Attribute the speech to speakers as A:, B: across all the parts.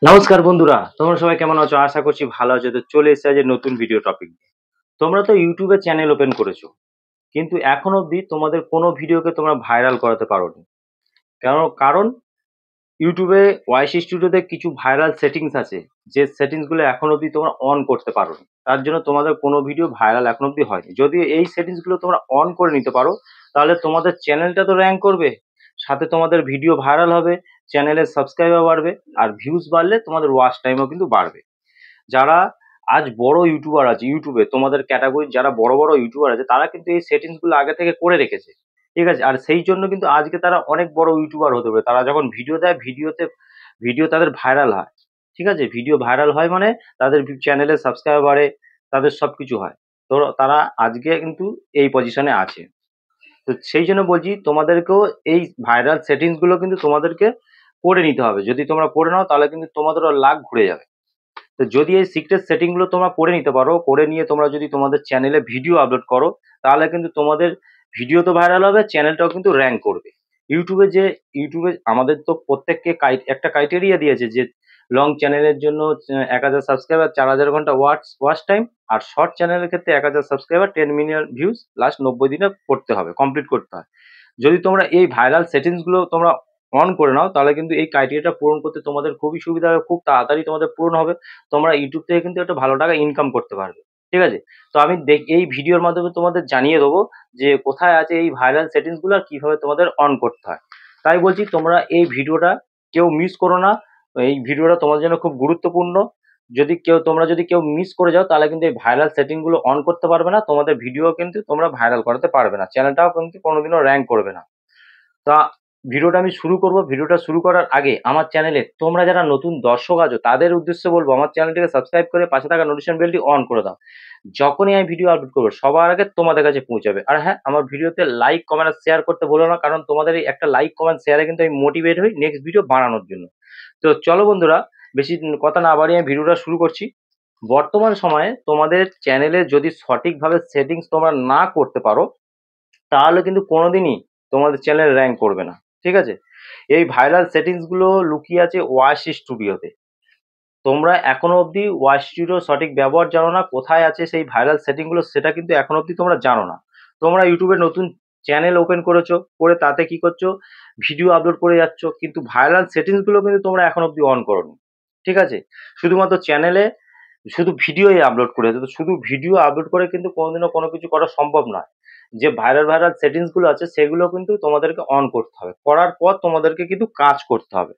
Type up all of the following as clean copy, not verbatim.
A: নমস্কার বন্ধুরা, তোমরা সবাই কেমন আছো? আশা করছি ভালো আছো। তো চলে এসেছে আজ নতুন ভিডিও টপিক নিয়ে। তোমরা তো ইউটিউবে চ্যানেল ওপেন করেছো, কিন্তু এখন অবধি তোমাদের কোনো ভিডিওকে তোমরা ভাইরাল করাতে পারোনি। কারণ ইউটিউবে ওয়াইসি স্টুডিওতে কিছু ভাইরাল সেটিংস আছে, যে সেটিংস গুলো এখন অবধি তোমরা অন করতে পারোনি। তার জন্য তোমাদের কোনো ভিডিও ভাইরাল এখন অবধি হয়নি। যদি এই সেটিংস গুলো তোমরা অন করে নিতে পারো, তাহলে তোমাদের চ্যানেলটা তো র্যাঙ্ক করবে, সাথে তোমাদের ভিডিও ভাইরাল হবে, চ্যানেলের সাবস্ক্রাইবার বাড়বে, আর ভিউজ বাড়লে তোমাদের ওয়াচ টাইমও কিন্তু বাড়বে। যারা আজ বড় ইউটিউবার আছে ইউটিউবে, তোমাদের ক্যাটাগরির যারা বড় বড় ইউটিউবার আছে, তারা কিন্তু এই সেটিংস গুলো আগে থেকে করে রেখেছে। ঠিক আছে, আর সেই জন্য কিন্তু আজকে তারা অনেক বড় ইউটিউবার হতে পারে। তারা যখন ভিডিও দেয়, ভিডিও তাদের ভাইরাল হয়। ঠিক আছে, ভিডিও ভাইরাল হয় মানে তাদের চ্যানেলে সাবস্ক্রাইবার বাড়ে, তাদের সবকিছু হয়। তো তারা আজকে কিন্তু এই পজিশনে আছে। তো সেই জন্য বলছি, তোমাদেরকেও এই ভাইরাল সেটিংস গুলো কিন্তু তোমাদেরকে করে নিতে হবে। যদি তোমরা করে নাও, তাহলে কিন্তু তোমাদেরও লাখ ঘুরে যাবে। তো যদি এই সিক্রেট সেটিং গুলো তোমরা করে নিতে পারো, করে নিয়ে তোমরা যদি তোমাদের চ্যানেলে ভিডিও আপলোড করো, তাহলে কিন্তু তোমাদের ভিডিও তো ভাইরাল হবে, চ্যানেলটাও কিন্তু র্যাঙ্ক করবে। ইউটিউবে আমাদের তো প্রত্যেককে একটা ক্রাইটেরিয়া দিয়েছে যে লং চ্যানেলের জন্য 1000 সাবস্ক্রাইবার, 4000 ঘন্টা ওয়াচ টাইম, আর শর্ট চ্যানেলের ক্ষেত্রে 1000 সাবস্ক্রাইবার, 10 মিলিয়ন ভিউজ, লাস্ট 90 দিনে করতে হবে, কমপ্লিট করতে হয়। যদি তোমরা এই ভাইরাল সেটিংস গুলো তোমরা অন করে নাও, তাহলে কিন্তু এই ক্রাইটেরিয়াটা পূরণ করতে তোমাদের খুবই সুবিধা হবে, খুব তাড়াতাড়ি তোমাদের পূরণ হবে। তোমরা ইউটিউব থেকে কিন্তু একটা ভালো টাকা ইনকাম করতে পারবে। ঠিক আছে, তো আমি এই ভিডিওর মাধ্যমে তোমাদের জানিয়ে দেবো যে কোথায় আছে এই ভাইরাল সেটিংস গুলো, আর কিভাবে তোমাদের অন করতে হয়। তাই বলছি, তোমরা এই ভিডিওটা কেউ মিস করো না। এই ভিডিওটা তোমাদের জন্য খুব গুরুত্বপূর্ণ। তোমরা যদি কেউ মিস করে যাও, তাহলে কিন্তু এই ভাইরাল সেটিং গুলো অন করতে পারবে না, তোমাদের ভিডিও কিন্তু তোমরা ভাইরাল করাতে পারবে না, চ্যানেলটাও কিন্তু কোনোদিনও র্যাঙ্ক করবে না। তা ভিডিওটা আমি শুরু করব। ভিডিওটা শুরু করার আগে আমার চ্যানেলে তোমরা যারা নতুন দর্শক আছো, তাদের উদ্দেশ্যে বলবো, আমার চ্যানেলটিকে সাবস্ক্রাইব করে পাশে থাকা নোটিফিকেশন বেলটি অন করে দাও। যখনই আমি ভিডিও আপলোড করবো, সবার আগে তোমাদের কাছে পৌঁছাবে। আর হ্যাঁ, আমার ভিডিওতে লাইক কমেন্ট আর শেয়ার করতে ভুলো না, কারণ তোমাদের এই একটা লাইক কমেন্ট শেয়ারে কিন্তু আমি মোটিভেট হই নেক্সট ভিডিও বানানোর জন্য। তো চলো বন্ধুরা, বেশি কথা না বাড়িয়ে আমি ভিডিওটা শুরু করছি। বর্তমান সময়ে তোমাদের চ্যানেলে যদি সঠিকভাবে সেটিংস তোমরা না করতে পারো, তাহলে কিন্তু কোনোদিনই তোমাদের চ্যানেল র্যাঙ্ক করবে না। ঠিক আছে, এই ভাইরাল সেটিংস গুলো লুকিয়ে আছে ওয়াইসি স্টুডিওতে। তোমরা এখনো অবধি ওয়াইসি স্টুডিও সঠিক ব্যবহার জানো না, কোথায় আছে সেই ভাইরাল সেটিং গুলো, সেটা কিন্তু এখনো অবধি তোমরা জানো না। তোমরা ইউটিউবে নতুন চ্যানেল ওপেন করেছো, করে তাতে কি করছো, ভিডিও আপলোড করে যাচ্ছ, কিন্তু ভাইরাল সেটিংস গুলো কিন্তু তোমরা এখন অবধি অন করোনি। ঠিক আছে, শুধুমাত্র চ্যানেলে শুধু ভিডিওই আপলোড করে যাচ্ছে। তো শুধু ভিডিও আপলোড করে কিন্তু কোনোদিনও কোনো কিছু করা সম্ভব নয়। যে ভাইরাল সেটিংস গুলো আছে, সেগুলো কিন্তু তোমাদেরকে অন করতে হবে। করার পর তোমাদেরকে কিন্তু কাজ করতে হবে।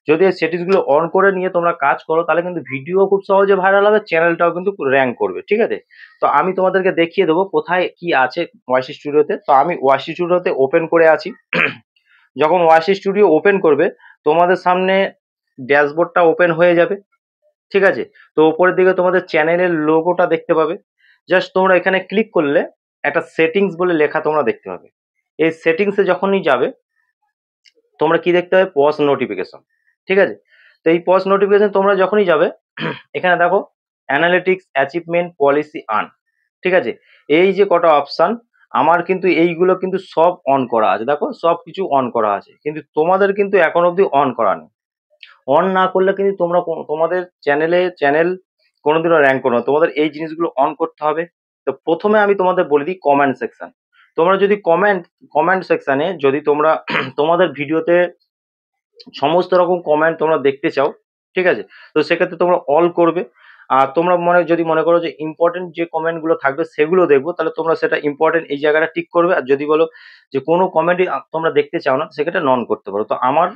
A: যদি এই সেটিংস গুলো অন করে নিয়ে তোমরা কাজ করো, তাহলে কিন্তু ভিডিও খুব সহজে ভাইরাল হবে, চ্যানেলটাও কিন্তু র্যাঙ্ক করবে। ঠিক আছে, তো আমি তোমাদেরকে দেখিয়ে দেবো কোথায় কি আছে ওয়াইসি স্টুডিওতে। তো আমি ওয়াইসি স্টুডিওতে ওপেন করে আছি। যখন ওয়াইসি স্টুডিও ওপেন করবে, তোমাদের সামনে ড্যাশবোর্ডটা ওপেন হয়ে যাবে। ঠিক আছে, তো উপরের দিকে তোমাদের চ্যানেলের লোগোটা দেখতে পাবে। জাস্ট তোমরা এখানে ক্লিক করলে একটা সেটিংস বলে লেখা তোমরা দেখতে পাবে। এই সেটিংসে যখনই যাবে, তোমরা কি দেখতে হবে, পজ নোটিফিকেশন। ঠিক আছে, তো এই পজ নোটিফিকেশন তোমরা যখনই যাবে, এখানে দেখো অ্যানালিটিক্স, অ্যাচিভমেন্ট, পলিসি, আর্ন। ঠিক আছে, এই যে কটা অপশন, আমার কিন্তু এইগুলো কিন্তু সব অন করা আছে। দেখো, সব কিছু অন করা আছে, কিন্তু তোমাদের কিন্তু এখন অবধি অন করা নেই। অন না করলে কিন্তু তোমাদের চ্যানেল কোনোদিনও র্যাঙ্ক করো না। তোমাদের এই জিনিসগুলো অন করতে হবে। তো প্রথমে আমি তোমাদের বলে দিই কমেন্ট সেকশন। তোমরা যদি কমেন্ট সেকশনে যদি তোমরা তোমাদের ভিডিওতে সমস্ত রকম কমেন্ট তোমরা দেখতে চাও, ঠিক আছে, তো সেক্ষেত্রে তোমরা অল করবে। আর তোমরা যদি মনে করো যে ইম্পর্টেন্ট যে কমেন্ট গুলো থাকবে সেগুলো দেখবো, তাহলে তোমরা সেটা ইম্পর্টেন্ট এই জায়গাটা টিক করবে। আর যদি বলো যে কোনো কমেন্টই তোমরা দেখতে চাও না, সেক্ষেত্রে নন করতে পারো। তো আমার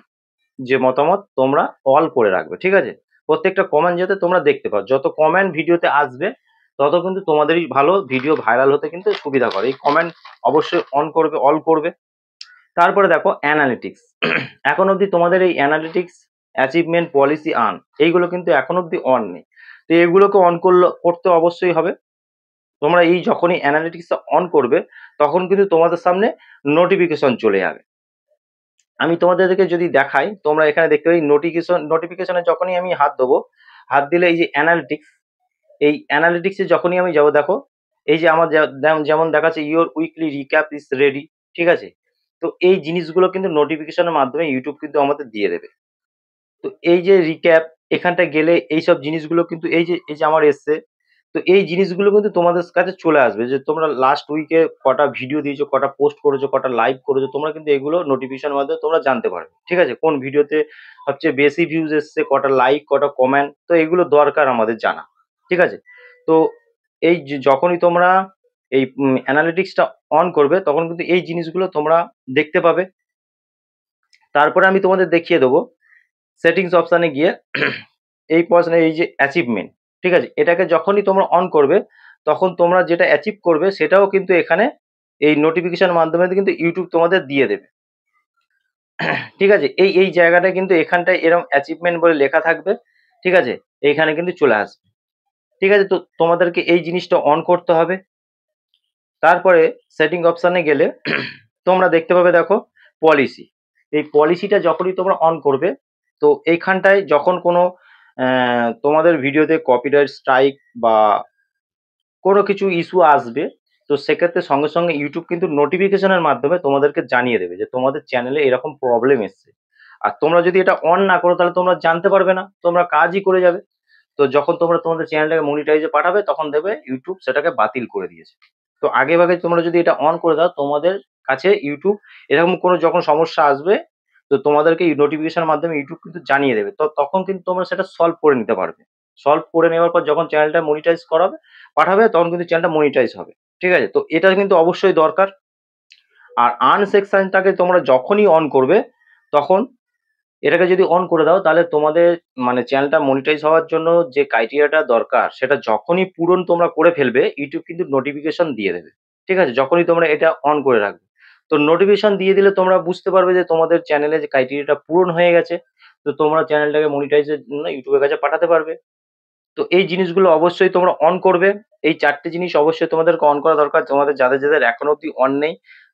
A: যে মতামত, তোমরা অল করে রাখবে। ঠিক আছে, প্রত্যেকটা কমেন্ট যাতে তোমরা দেখতে পাও। যত কমেন্ট ভিডিওতে আসবে, তত কিন্তু তোমাদেরই ভালো, ভিডিও ভাইরাল হতে কিন্তু সুবিধা করে। এই কমেন্ট অবশ্যই অন করবে, অল করবে। তারপরে দেখো অ্যানালিটিক্স। এখন অবধি তোমাদের এই অ্যানালিটিক্স, অ্যাচিভমেন্ট, পলিসি, আর্ন, এইগুলো কিন্তু এখন অবধি অন নেই। তো এগুলোকে অন করতে অবশ্যই হবে। তোমরা এই যখনই অ্যানালিটিক্সটা অন করবে, তখন কিন্তু তোমাদের সামনে নোটিফিকেশন চলে যাবে। আমি তোমাদেরকে যদি দেখাই, তোমরা এখানে দেখতে পাই নোটিফিকেশনে যখনই আমি হাত দেবো, হাত দিলে এই যে অ্যানালিটিক্স, এই অ্যানালিটিক্সে যখনই আমি যাবো, দেখো এই যে আমার যেমন দেখাচ্ছে your weekly recap is ready. ঠিক আছে, তো এই জিনিসগুলো কিন্তু নোটিফিকেশনের মাধ্যমে ইউটিউব কিন্তু আমাদের দিয়ে দেবে। তো এই যে রিক্যাপ, এখানটায় গেলে এইসব জিনিসগুলো কিন্তু এই যে আমার এসছে। তো এই জিনিসগুলো কিন্তু তোমাদের কাছে চলে আসবে যে তোমরা লাস্ট উইকে কটা ভিডিও দিয়েছো, কটা পোস্ট করেছো, কটা লাইভ করেছো। তোমরা কিন্তু এগুলো নোটিফিকেশনের মাধ্যমে তোমরা জানতে পারবে। ঠিক আছে? কোন ভিডিওতে সবচেয়ে বেশি ভিউজ এসছে, কটা লাইক, কটা কমেন্ট। তো এগুলো দরকার আমাদের জানা। ঠিক আছে? তো এই যে যখনই তোমরা এই অ্যানালিটিক্সটা অন করবে তখন কিন্তু এই জিনিসগুলো তোমরা দেখতে পাবে। তারপরে আমি তোমাদের দেখিয়ে দেবো সেটিংস অপশনে গিয়ে এই পর্সনে এই যে অ্যাচিভমেন্ট, ঠিক আছে? এটাকে যখনই তোমরা অন করবে তখন তোমরা যেটা অ্যাচিভ করবে সেটাও কিন্তু এখানে এই নোটিফিকেশন মাধ্যমে কিন্তু ইউটিউব তোমাদের দিয়ে দেবে। ঠিক আছে? এই জায়গাটা কিন্তু এখানটায় এরকম অ্যাচিভমেন্ট বলে লেখা থাকবে। ঠিক আছে? এইখানে কিন্তু চলে আসবে। ঠিক আছে? তো তোমাদেরকে এই জিনিসটা অন করতে হবে। তারপরে সেটিং অপশনে গেলে তোমরা দেখতে পাবে, দেখো পলিসি। এই পলিসিটা যখনই তোমরা অন করবে তো এইখানটায় যখন কোনো তোমাদের ভিডিওতে কপিরাইট স্ট্রাইক বা কোনো কিছু ইস্যু আসবে তো সেক্ষেত্রে সঙ্গে সঙ্গে ইউটিউব কিন্তু নোটিফিকেশনের মাধ্যমে তোমাদেরকে জানিয়ে দেবে যে তোমাদের চ্যানেলে এরকম প্রবলেম এসছে। আর তোমরা যদি এটা অন না করো তাহলে তোমরা জানতে পারবে না, তোমরা কাজই করে যাবে। তো যখন তোমরা তোমাদের চ্যানেলটাকে মনিটাইজে পাঠাবে তখন দেখবে ইউটিউব সেটাকে বাতিল করে দিয়েছে। তো আগে ভাগে তোমরা যদি এটা অন করে দাও তোমাদের কাছে ইউটিউব এরকম কোনো যখন সমস্যা আসবে তো তোমাদেরকে নোটিফিকেশনের মাধ্যমে ইউটিউব কিন্তু জানিয়ে দেবে। তো তখন কিন্তু তোমরা সেটা সলভ করে নিতে পারবে। সলভ করে নেওয়ার পর যখন চ্যানেলটা মনিটাইজ করাবে পাঠাবে তখন কিন্তু চ্যানেলটা মনিটাইজ হবে। ঠিক আছে? তো এটা কিন্তু অবশ্যই দরকার। আর আর্ন সেকশনটাকে তোমরা যখনই অন করবে তখন এটাকে যদি অন করে দাও তাহলে তোমাদের মানে চ্যানেলটা মনিটাইজ হওয়ার জন্য যে ক্রাইটেরিয়াটা দরকার সেটা যখনই পূরণ তোমরা করে ফেলবে ইউটিউব কিন্তু নোটিফিকেশন দিয়ে দেবে। ঠিক আছে? যখনই তোমরা এটা অন করে রাখবে তো নোটিফিকেশন দিয়ে দিলে তোমরা বুঝতে পারবে যে তোমাদের চ্যানেলে যে ক্রাইটেরিয়াটা পূরণ হয়ে গেছে। তো তোমরা চ্যানেলটাকে মনিটাইজের জন্য ইউটিউবের কাছে পাঠাতে পারবে। তো এই জিনিসগুলো অবশ্যই তোমরা অন করবে। এই ৪ টে জিনিস অবশ্যই তোমাদেরকে অন করা দরকার। তোমাদের যাদের এখনো অব্দি অন নেই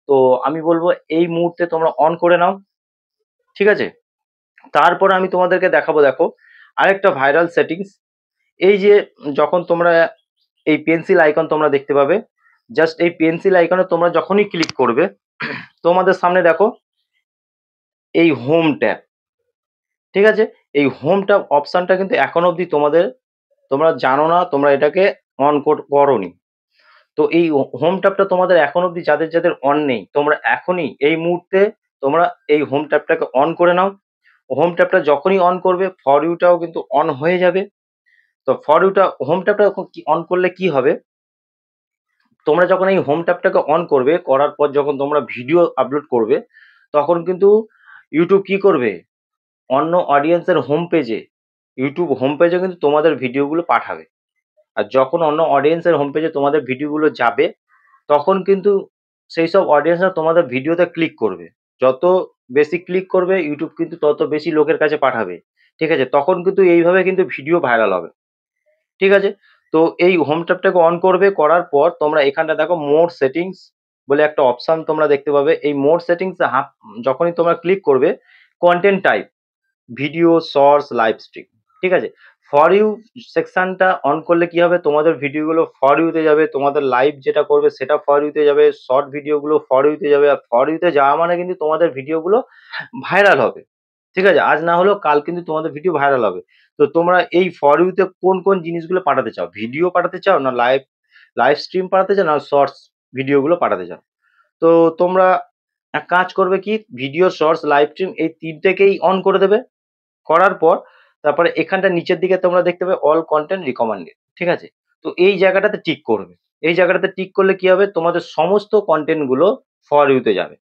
A: তো আমি বলব এই মুহূর্তে তোমরা অন করে নাও। ঠিক আছে? তারপরে আমি তোমাদেরকে দেখাবো, দেখো আরেকটা ভাইরাল সেটিংস। এই যে যখন তোমরা এই পেন্সিল আইকন তোমরা দেখতে পাবে, জাস্ট এই পেন্সিল আইকনে তোমরা যখনই ক্লিক করবে তোমাদের সামনে দেখো এই হোম ট্যাব। ঠিক আছে? এই হোম ট্যাব অপশনটা কিন্তু এখনো অবধি তোমরা জানো না, তোমরা এটাকে অন করোনি। তো এই হোম ট্যাবটা তোমাদের এখনো অবধি যাদের অন নেই তোমরা এখনই এই মুহূর্তে তোমরা এই হোম ট্যাবটাকে অন করে নাও। হোম ট্যাবটা যখনই অন করবে ফর ইউটাও কিন্তু অন হয়ে যাবে। তো ফর ইউটা হোম ট্যাবটা অন করলে কি হবে, তোমরা যখন এই হোম ট্যাবটাকে অন করবে করার পর যখন তোমরা ভিডিও আপলোড করবে তখন কিন্তু ইউটিউব কি করবে, অন্য অডিয়েন্সের হোম পেজে ইউটিউব হোম পেজে কিন্তু তোমাদের ভিডিওগুলো পাঠাবে। আর যখন অন্য অডিয়েন্সের হোম পেজে তোমাদের ভিডিওগুলো যাবে তখন কিন্তু সেই সব অডিয়েন্সরা তোমাদের ভিডিওতে ক্লিক করবে। যত বেশি ক্লিক করবে ইউটিউব কিন্তু তত বেশি লোকের কাছে পাঠাবে। ঠিক আছে? তখন কিন্তু এইভাবে কিন্তু ভিডিও ভাইরাল হবে। ঠিক আছে? তো এই হোম ট্যাবটাকে অন করবে, করার পর তোমরা এখানটা দেখো মোর সেটিংস বলে একটা অপশন তোমরা দেখতে পাবে। এই মোর সেটিংস যখনই তোমরা ক্লিক করবে content type video, shorts, live stream. ঠিক আছে? ফর ইউ সেকশনটা অন করলে কি হবে, তোমাদের ভিডিওগুলো ফর ইউতে যাবে, তোমাদের লাইভ যেটা করবে সেটা ফর ইউতে যাবে, শর্ট ভিডিওগুলো ফর ইউতে যাবে। আর ফর ইউতে যাওয়া মানে কিন্তু তোমাদের ভিডিওগুলো ভাইরাল হবে। ঠিক আছে? আজ না হলেও কাল কিন্তু তোমাদের ভিডিও ভাইরাল হবে। তো তোমরা এই ফর ইউতে কোন জিনিসগুলো পাঠাতে চাও? ভিডিও পাঠাতে চাও না লাইভ লাইভ স্ট্রিম পাঠাতে চাও না শর্টস ভিডিওগুলো পাঠাতে চাও? তো তোমরা এক কাজ করবে কি, ভিডিও, শর্টস, লাইভ স্ট্রিম এই ৩ টেকেই অন করে দেবে। করার পর তারপরে এখানটা নিচের দিকে তোমরা দেখতে পাবে অল কনটেন্ট রিকমেন্ডেড। ঠিক আছে? তো এই জায়গাটাতে টিক করবে। এই জায়গাটাতে টিক করলে কি হবে, তোমাদের সমস্ত কনটেন্ট গুলো ফর ইউ তে যাবে।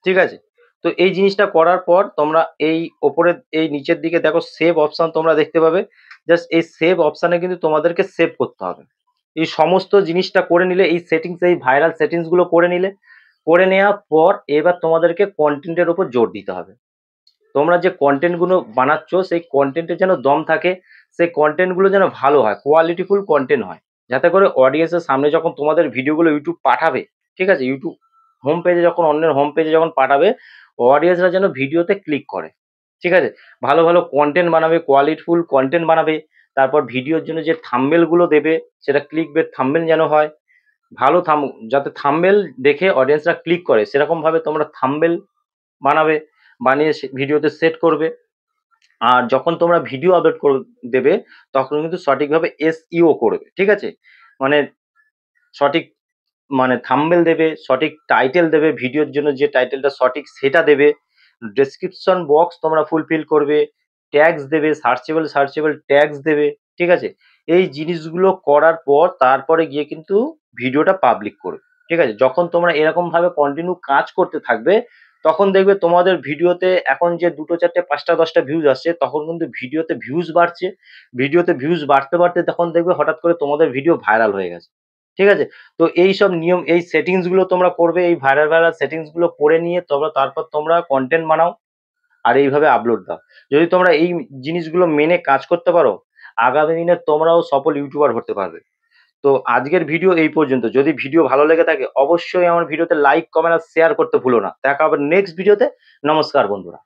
A: ঠিক আছে? তো এই জিনিসটা করার পর তোমরা এই ওপরে এই নিচের দিকে দেখো সেভ অপশন তোমরা দেখতে পাবে। জাস্ট এই সেভ অপশনে কিন্তু তোমাদেরকে সেভ করতে হবে। এই সমস্ত জিনিসটা করে নিলে এই সেটিংস এই ভাইরাল সেটিংস গুলো করে নিলে, করে নেওয়ার পর এবার তোমাদেরকে কনটেন্টের উপর জোর দিতে হবে। তোমরা যে কন্টেন্ট গুলো বানাচ্ছ সেই কন্টেন্টের যেন দম থাকে, সেই কন্টেন্ট গুলো যেন ভালো হয়, কোয়ালিটিফুল কন্টেন্ট হয়, যাতে করে অডিয়েন্সের সামনে যখন তোমাদের ভিডিওগুলো ইউটিউব পাঠাবে, ঠিক আছে, ইউটিউব হোম পেজে যখন অন্যের হোম পেজে যখন পাঠাবে অডিয়েন্সরা যেন ভিডিওতে ক্লিক করে। ঠিক আছে? ভালো ভালো কন্টেন্ট বানাবে, কোয়ালিটিফুল কন্টেন্ট বানাবে। তারপর ভিডিওর জন্য যে থাম্বনেল গুলো দেবে সেটা ক্লিক বেট থাম্বনেল যেন হয় ভালো, যাতে থাম্বনেল দেখে অডিয়েন্সরা ক্লিক করে সেরকম ভাবে তোমরা থাম্বনেল বানাবে, বানিয়ে ভিডিওতে সেট করবে। আর যখন তোমরা ভিডিও আপলোড দেবে তখন কিন্তু সঠিকভাবে SEO করবে। ঠিক আছে? মানে সঠিক মানে থাম্বনেল দেবে, সঠিক টাইটেল দেবে, ভিডিওর জন্য যে টাইটেলটা সঠিক সেটা দেবে। ডেসক্রিপশন বক্স তোমরা ফুলফিল করবে, ট্যাগস দেবে, সার্চেবল ট্যাগস দেবে। ঠিক আছে? এই জিনিসগুলো করার পর তারপরে গিয়ে কিন্তু ভিডিওটা পাবলিক করবে। ঠিক আছে? যখন তোমরা এরকমভাবে কন্টিনিউ কাজ করতে থাকবে, তখন দেখবে তোমাদের ভিডিওতে এখন যে ২ টো ৪ টে ৫ টা ১০ টা ভিউজ আসছে, তখন কিন্তু ভিডিওতে ভিউজ বাড়ছে। ভিডিওতে ভিউজ বাড়তে তখন দেখবে হঠাৎ করে তোমাদের ভিডিও ভাইরাল হয়ে গেছে। ঠিক আছে? তো এইসব নিয়ম, এই সেটিংস গুলো তোমরা করবে, এই ভাইরাল সেটিংস গুলো করে নিয়ে তারপর তোমরা কনটেন্ট বানাও আর এইভাবে আপলোড দাও। যদি তোমরা এই জিনিসগুলো মেনে কাজ করতে পারো, আগামী দিনে তোমরাও সফল ইউটিউবার হতে পারবে। তো আজকের ভিডিও এই পর্যন্ত। যদি ভিডিও ভালো লেগে থাকে অবশ্যই আমার ভিডিওতে লাইক, কমেন্ট আর শেয়ার করতে ভুলো না। দেখা হবে নেক্সট ভিডিওতে। নমস্কার বন্ধুরা।